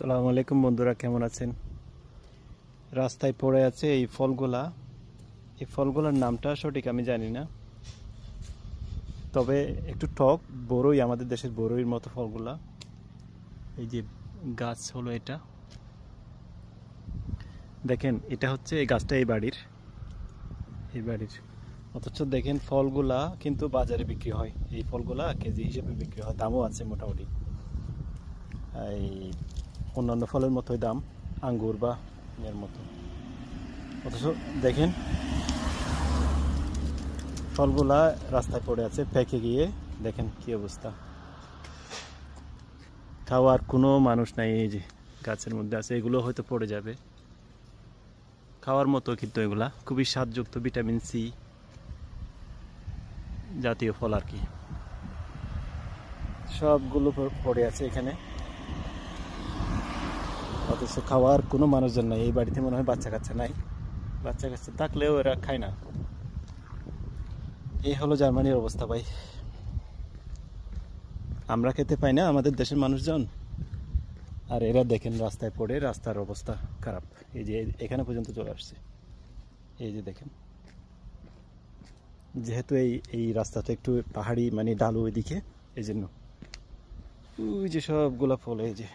আসসালামু আলাইকুম বন্ধুরা, কেমন আছেন? রাস্তায় পড়ে আছে এই ফলগুলা। এই ফলগুলোর নামটা সঠিক আমি জানি না, তবে একটু টক, বড়ই, আমাদের দেশের বড়ইর মতো ফলগুলা। এই যে গাছ হলো এটা, দেখেন এটা হচ্ছে এই গাছটা এই বাড়ির অথচ দেখেন ফলগুলা কিন্তু বাজারে বিক্রি হয়। এই ফলগুলা কেজি হিসেবে বিক্রি হয়, দামও আছে মোটামুটি এই অন্যান্য ফলের মতোই দাম, আঙ্গুর বা এর মতো। অথচ দেখেন ফলগুলা রাস্তায় পড়ে আছে পেকে গিয়ে, দেখেন কি অবস্থা। খাওয়ার কোনো মানুষ নাই, এই যে গাছের মধ্যে আছে, এগুলো হয়তো পড়ে যাবে। খাওয়ার মতো কিন্তু এগুলা খুবই স্বাদযুক্ত, ভিটামিন সি জাতীয় ফল আর কি। সবগুলো পড়ে আছে এখানে, অথচ খাওয়ার কোনো মানুষজন নাই। এই বাড়িতে মনে হয় বাচ্চা কাচ্চা নাই, বাচ্চা কাচ্চা থাকলেও এরা খায় না। এই হলো জার্মানির অবস্থা ভাই। আমরা খেতে পাই না, আমাদের দেশের মানুষজন, আর এরা দেখেন রাস্তায় পড়ে, রাস্তার অবস্থা খারাপ। এই যে এখানে পর্যন্ত চলে আসছে, এই যে দেখেন। যেহেতু এই রাস্তাটা একটু পাহাড়ি, মানে ঢালু ওইদিকে, এই জন্য ওই যে সবগুলা ফল এই যে